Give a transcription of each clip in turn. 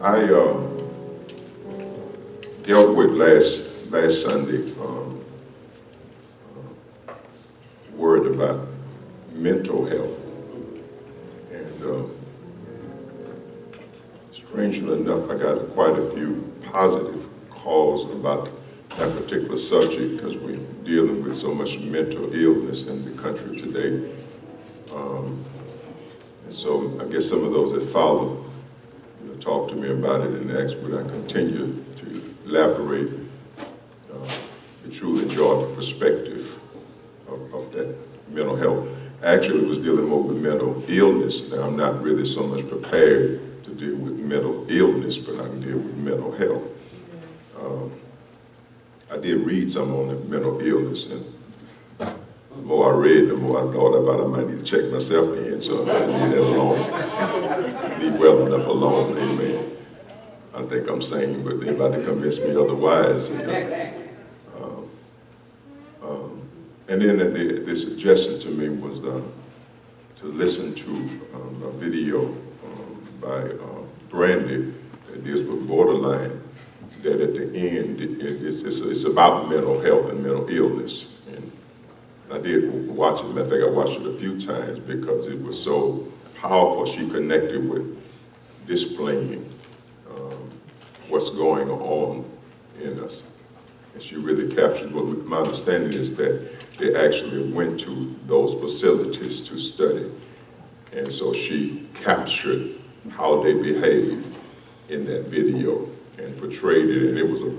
I dealt with last Sunday, word about mental health. And strangely enough, I got quite a few positive calls about that particular subject because we're dealing with so much mental illness in the country today. And so I guess some of those that follow, talk to me about it and ask would I continue to elaborate the truly enjoyed the perspective of that mental health. Actually, was dealing more with mental illness. Now, I'm not really so much prepared to deal with mental illness, but I can deal with mental health. I did read some on the mental illness, and the more I read, the more I thought about I might need to check myself in, so I leave that alone. Leave well enough alone, amen. I think I'm sane, but they're about to convince me otherwise. And then the suggestion to me was to listen to a video by Brandy that deals with borderline, that at the end, it's about mental health and mental illness. And I did watch it. I think I watched it a few times because it was so powerful. She connected with displaying what's going on in us. And she really captured, well, my understanding is that they actually went to those facilities to study. And so she captured how they behaved in that video and portrayed it, and it was a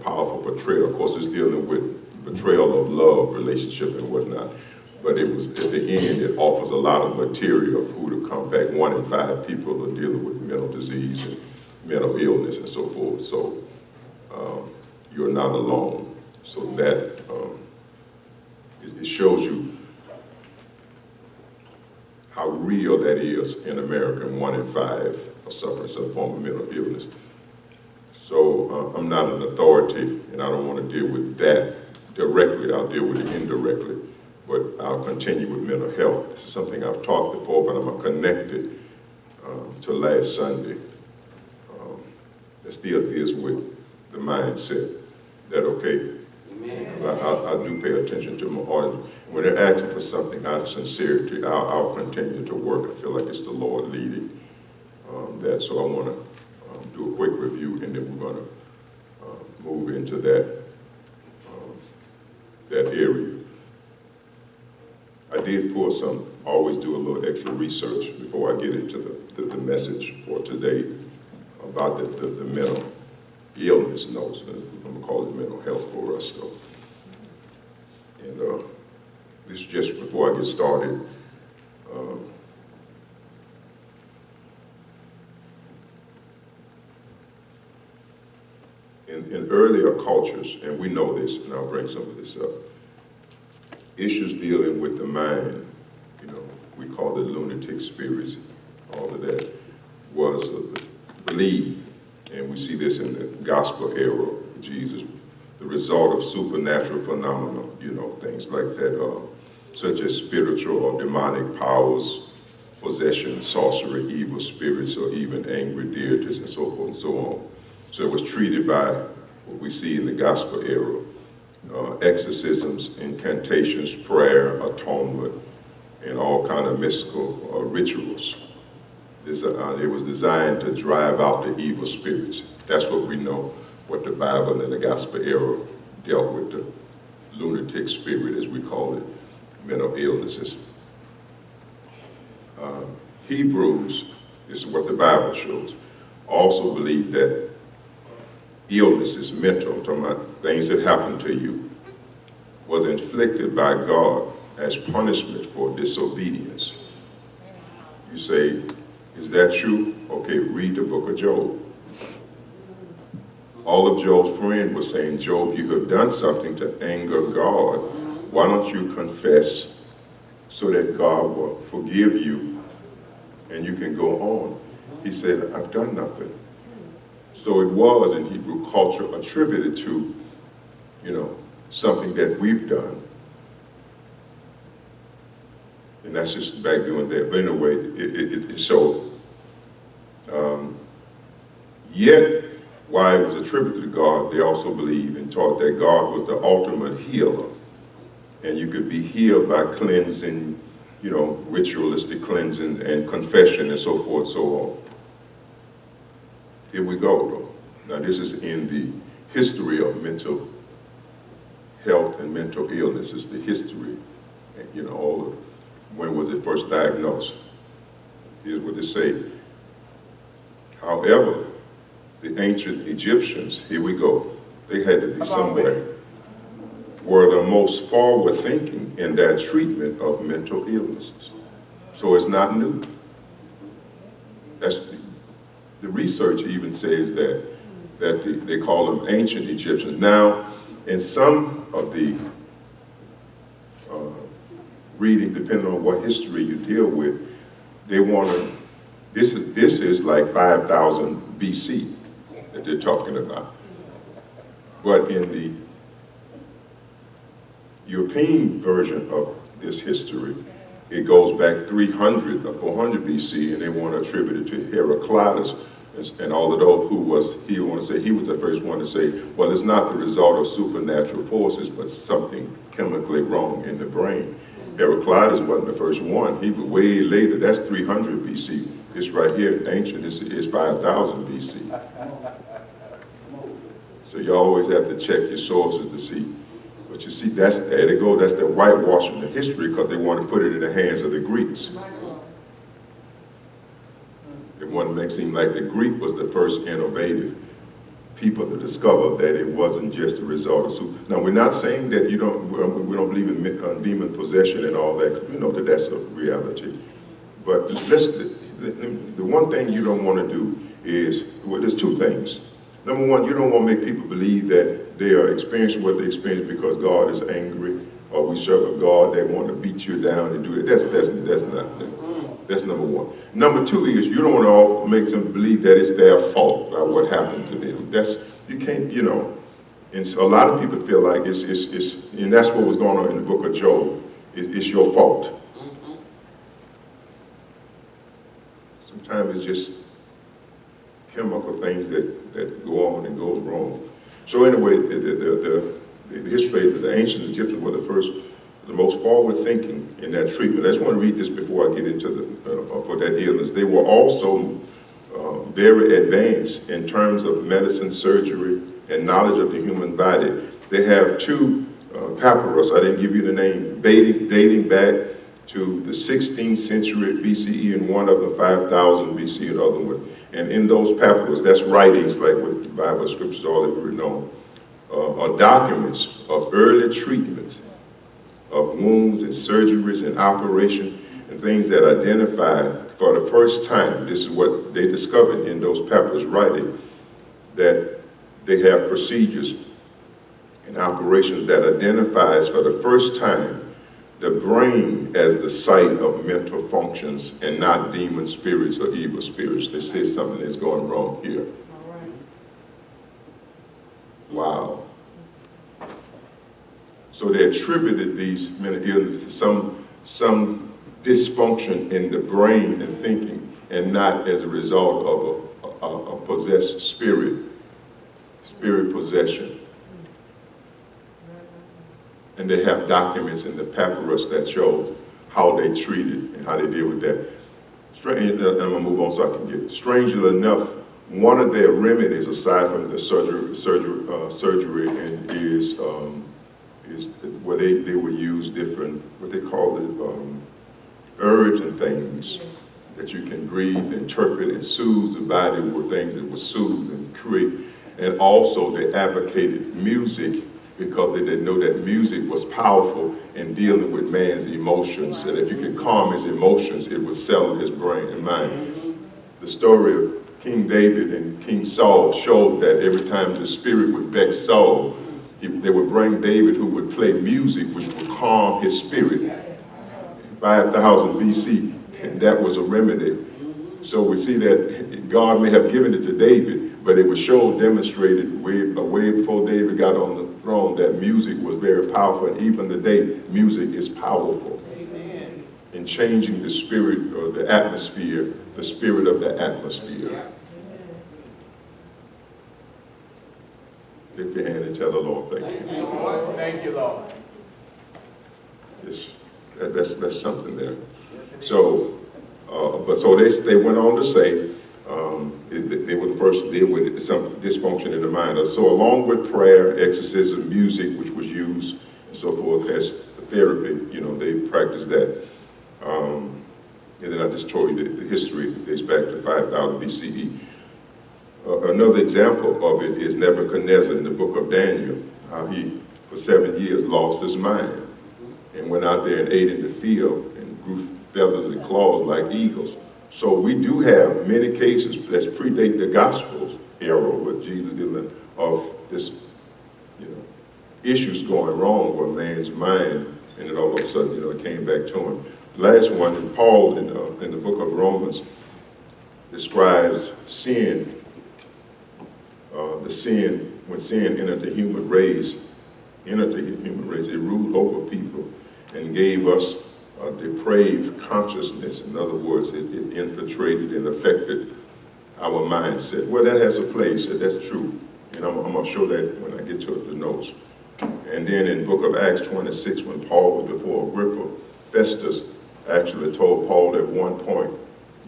powerful portrayal. Of course, it's dealing with betrayal of love, relationship, and whatnot. But it was, at the end, it offers a lot of material of who to come back. 1 in 5 people are dealing with mental disease and mental illness and so forth. So you're not alone. So that it shows you how real that is in America. 1 in 5 are suffering some form of mental illness. So I'm not an authority, and I don't want to deal with that directly. I'll deal with it indirectly, but I'll continue with mental health. This is something I've taught before, but I'm connected to last Sunday. That still deals with the mindset. That okay? I do pay attention to my audience. When they're asking for something out of sincerity, I'll continue to work. I feel like it's the Lord leading that. So I want to do a quick review, and then we're going to move into that area. I did pull some, always do a little extra research before I get into the message for today about the mental illness notes. I'm going to call it mental health for us. So. And this is just before I get started. In earlier cultures, and we know this, and I'll bring some of this up, issues dealing with the mind, we call it lunatic spirits, all of that, was believed, and we see this in the gospel era of Jesus, the result of supernatural phenomena, things like that, such as spiritual or demonic powers, possession, sorcery, evil spirits, or even angry deities, and so forth and so on. So it was treated by what we see in the gospel era, exorcisms, incantations, prayer, atonement, and all kind of mystical rituals. It was designed to drive out the evil spirits. That's what we know, what the Bible and the gospel era dealt with, the lunatic spirit, as we call it, mental illnesses. Hebrews, this is what the Bible shows, also believe that illness is mental, I'm talking about things that happen to you, was inflicted by God as punishment for disobedience. You say, is that true? Okay, read the book of Job. All of Job's friends were saying, Job, you have done something to anger God. Why don't you confess so that God will forgive you and you can go on? He said, I've done nothing. So it was in Hebrew culture attributed to, something that we've done. And that's just back doing that. But anyway, it showed. Yet, while it was attributed to God, they also believed and taught that God was the ultimate healer. And you could be healed by cleansing, ritualistic cleansing and confession and so forth, so on. Here we go, though. Now, this is in the history of mental health and mental illnesses, the history, and, all of when was it first diagnosed. Here's what they say. However, the ancient Egyptians, here we go, they had to be somewhere, were the most forward-thinking in their treatment of mental illnesses. So it's not new. That's the research even says that they call them ancient Egyptians. Now, in some of the reading, depending on what history you deal with, they want to, this is like 5,000 BC that they're talking about. But in the European version of this history, it goes back 300 or 400 BC, and they want to attribute it to Heraclitus and all of those he want to say he was the first one to say, well, it's not the result of supernatural forces, but something chemically wrong in the brain. Heraclitus wasn't the first one. He was way later. That's 300 BC. It's right here, ancient. It's 5,000 BC. So you always have to check your sources to see. But you see, there they go. That's the whitewashing the history because they want to put it in the hands of the Greeks. They want to make it seem like the Greek was the first innovative people to discover that it wasn't just a result of Now, we're not saying that we don't believe in demon possession and all that, because we know that that's a reality. But the one thing you don't want to do is, well, there's two things. Number one, you don't want to make people believe that they are experiencing what they experience because God is angry, or we serve a God that want to beat you down and do it. That's number one. Number two is you don't want to make them believe that it's their fault by what happened to them. You can't, and so a lot of people feel like it's and that's what was going on in the book of Job. It's your fault. Sometimes it's just chemical things that go on and goes wrong. So anyway, the history of the ancient Egyptians were the most forward-thinking in that treatment. I just want to read this before I get into for that illness. They were also very advanced in terms of medicine, surgery, and knowledge of the human body. They have two papyrus, I didn't give you the name, dating back to the 16th century BCE, and one of them 5,000 BC, and other one. And in those papyrus, that's writings like what the Bible scriptures all that we know, are documents of early treatments of wounds and surgeries and operation and things that identify for the first time, this is what they discovered in those papyrus writing, that they have procedures and operations that identifies for the first time the brain as the site of mental functions and not demon spirits or evil spirits. They say something is going wrong here. All right. Wow. So they attributed these mental illnesses to some dysfunction in the brain and thinking, and not as a result of a possessed spirit possession. And they have documents in the papyrus that shows how they treated and how they deal with that. I'm gonna move on so I can get. Strangely enough, one of their remedies, aside from the surgery, and is where they would use different, what they call it, herbs and things that you can breathe, interpret, and soothe the body with things that would soothe and create. And also they advocated music because they didn't know that music was powerful in dealing with man's emotions. And if you could calm his emotions, it would settle his brain and mind. The story of King David and King Saul shows that every time the spirit would vex Saul, they would bring David, who would play music which would calm his spirit. 5,000 BC, and that was a remedy. So we see that God may have given it to David, but it was demonstrated way before David got on the throne that music was very powerful, and even today, music is powerful. Amen. In changing the spirit or the atmosphere, the spirit of the atmosphere. Lift your hand and tell the Lord thank you. Thank you, Lord. Yes, that's something there. So, so they went on to say they were the first to deal with some dysfunction in the mind. So along with prayer, exorcism, music, which was used and so forth as therapy, they practiced that. And then I just told you the history dates back to 5000 BCE. Another example of it is Nebuchadnezzar in the book of Daniel, how he, for 7 years, lost his mind and went out there and ate in the field and grew feathers and claws like eagles. So we do have many cases that predate the Gospels era with Jesus dealing of this, issues going wrong with man's mind, and then all of a sudden, it came back to him. The last one, Paul in the book of Romans describes sin. When sin entered the human race, it ruled over people and gave us a depraved consciousness. In other words, it infiltrated and affected our mindset. Well, that has a place, that's true. And I'm going to show that when I get to the notes. And then in the book of Acts 26, when Paul was before Agrippa, Festus actually told Paul at one point,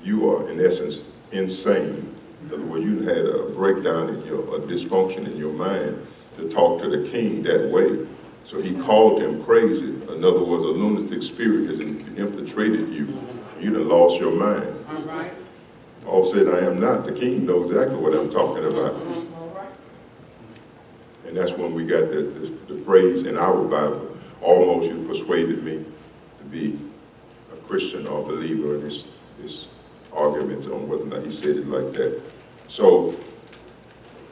you are, in essence, insane. In other words, you had a breakdown in a dysfunction in your mind to talk to the king that way. So he called him crazy. In other words, a lunatic spirit has infiltrated you. You done lost your mind. Paul said, I am not. The king knows exactly what I'm talking about. And that's when we got the phrase in our Bible, almost you persuaded me to be a Christian or a believer, in this arguments on whether or not he said it like that. So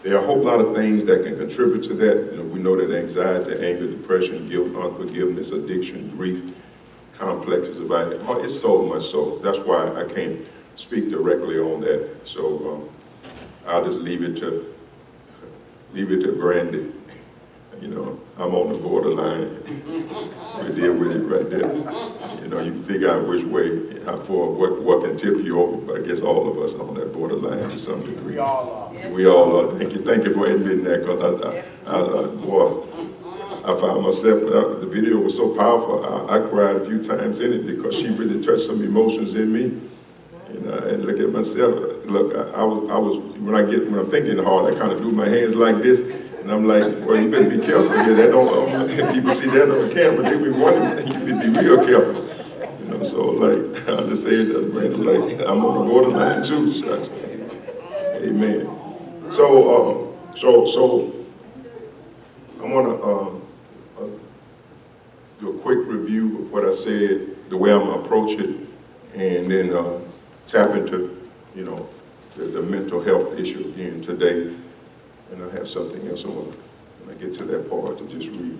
there are a whole lot of things that can contribute to that. We know that anxiety, anger, depression, guilt, unforgiveness, addiction, grief, complexes about it. It's so much so. That's why I can't speak directly on that. So I'll just leave it to Brandy. I'm on the borderline. We deal with it right there. You can figure out which way, how far, what can tip you over. But I guess all of us are on that borderline to some degree. We all are. We all are. Thank you for admitting that, because I found myself, the video was so powerful, I cried a few times in it because she really touched some emotions in me. And look at myself. Look, I was when I'm thinking hard, I kind of do my hands like this, and I'm like, well, you better be careful here. That don't people see that on the camera, they be wondering. You better be real careful. So like I just say that, man, like I'm on the borderline too. So amen. So I want to do a quick review of what I said, the way I'm gonna approach it, and then tap into, the mental health issue again today. And I have something else I want, when I get to that part, to just read.